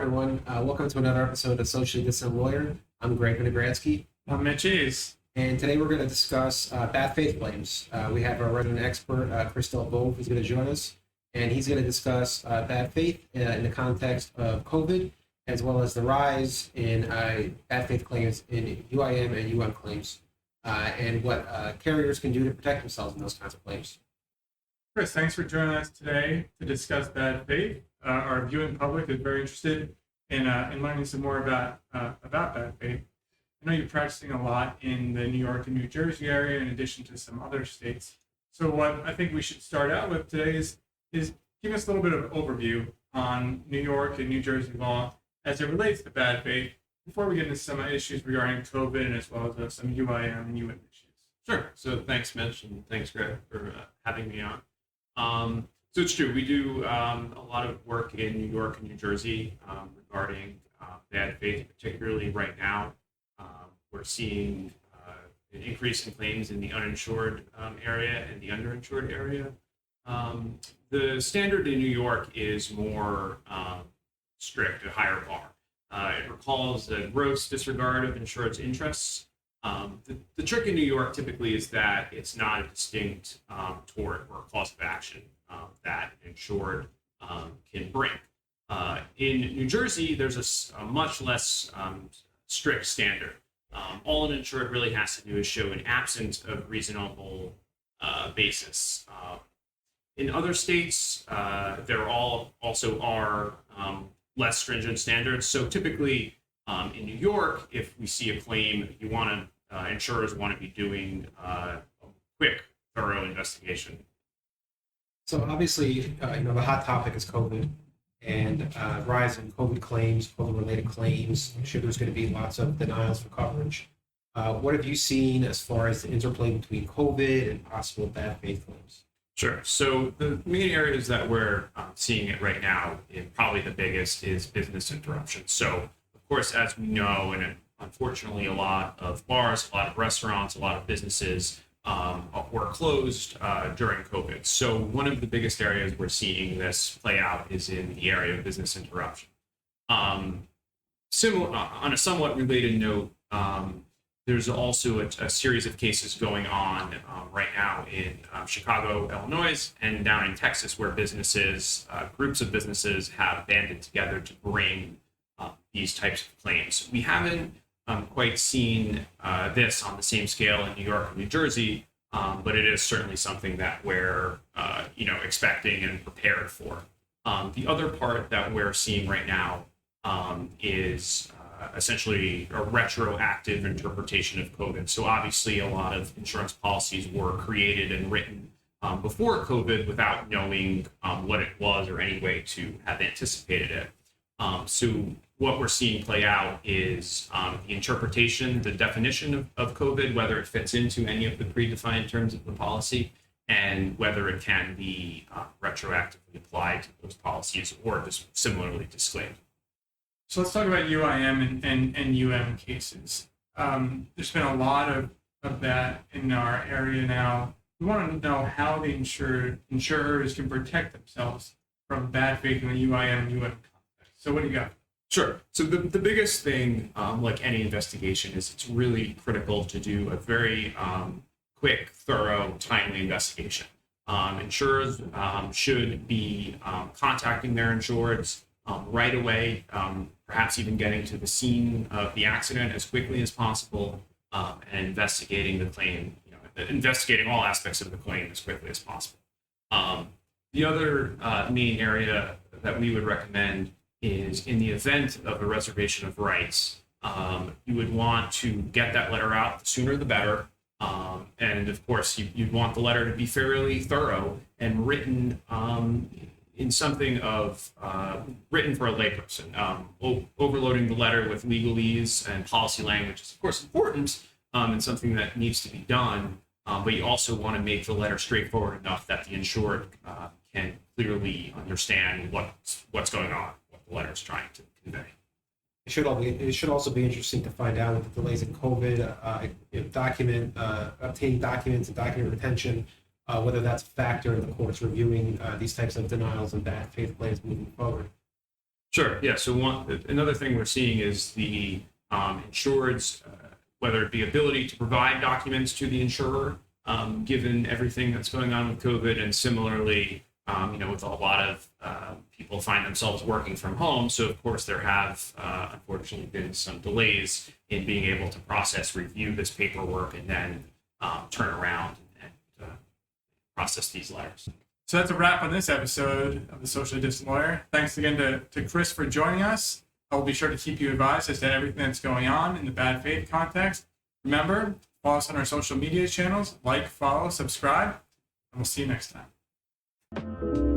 everyone. Welcome to another episode of Socially Distant Lawyer. I'm Greg Vinogradsky, I'm Mitch Hayes. and today we're going to discuss bad faith claims. We have our resident expert, Chris Delbove, who's going to join us, and he's going to discuss bad faith in the context of COVID, as well as the rise in bad faith claims in UIM and UM claims, and what carriers can do to protect themselves in those kinds of claims. Chris, thanks for joining us today to discuss bad faith. Our viewing public is very interested in learning some more about bad faith. I know you're practicing a lot in the New York and New Jersey area, in addition to some other states. So what I think we should start out with today is give us a little bit of overview on New York and New Jersey law as it relates to bad faith before we get into some issues regarding COVID and as well as some UIM and UM issues. Sure. So thanks, Mitch, and thanks, Greg, for having me on. So it's true. We do a lot of work in New York and New Jersey regarding bad faith, particularly right now. We're seeing an increase in claims in the uninsured area and the underinsured area. The standard in New York is more strict, a higher bar. It recalls a gross disregard of insured's interests. The trick in New York typically is that it's not a distinct tort or cause of action that an insured can bring. In New Jersey, there's a much less strict standard. All an insured really has to do is show an absence of reasonable basis. In other states, there also are less stringent standards. So typically, in New York, if we see a claim, insurers want to be doing a quick, thorough investigation. So obviously, the hot topic is COVID and rise in COVID claims, COVID-related claims. I'm sure there's going to be lots of denials for coverage. What have you seen as far as the interplay between COVID and possible bad faith claims? Sure. So the main areas that we're seeing it right now, and probably the biggest, is business interruption. So, of course, as we know, and unfortunately, a lot of bars, a lot of restaurants, a lot of businesses were closed during COVID. So one of the biggest areas we're seeing this play out is in the area of business interruption. Similar, on a somewhat related note, there's also a series of cases going on right now in Chicago, Illinois, and down in Texas, where groups of businesses have banded together to bring these types of claims. We haven't quite seen this on the same scale in New York and New Jersey, but it is certainly something that we're expecting and prepared for. The other part that we're seeing right now is essentially a retroactive interpretation of COVID. So obviously a lot of insurance policies were created and written before COVID without knowing what it was or any way to have anticipated it. So what we're seeing play out is the interpretation, the definition of COVID, whether it fits into any of the predefined terms of the policy, and whether it can be retroactively applied to those policies or just similarly disclaimed. So let's talk about UIM and UM cases. There's been a lot of that in our area now. We want to know how the insurers can protect themselves from bad faith in the UIM and UM context. So what do you got? Sure. So the biggest thing, like any investigation, is it's really critical to do a very quick, thorough, timely investigation. Insurers should be contacting their insureds right away, perhaps even getting to the scene of the accident as quickly as possible, and investigating the claim, investigating all aspects of the claim as quickly as possible. The other main area that we would recommend is in the event of a reservation of rights, you would want to get that letter out, the sooner the better. And of course, you'd want the letter to be fairly thorough and written in something of written for a layperson. Overloading the letter with legalese and policy language is, of course, important and something that needs to be done. But you also want to make the letter straightforward enough that the insured can clearly understand what's going on, what the letter is trying to convey. It should also be interesting to find out with the delays in COVID, obtaining documents and document retention, whether that's a factor in the courts reviewing these types of denials and bad faith claims moving forward. Sure. Yeah. So another thing we're seeing is the insureds, whether it be ability to provide documents to the insurer, given everything that's going on with COVID, and similarly, with a lot of people find themselves working from home. So of course there have unfortunately been some delays in being able to process, review this paperwork, and then turn around and process these letters. So that's a wrap on this episode of The Socially Distant Lawyer. Thanks again to Chris for joining us. I will be sure to keep you advised as to everything that's going on in the bad faith context. Remember, follow us on our social media channels, like, follow, subscribe, and we'll see you next time.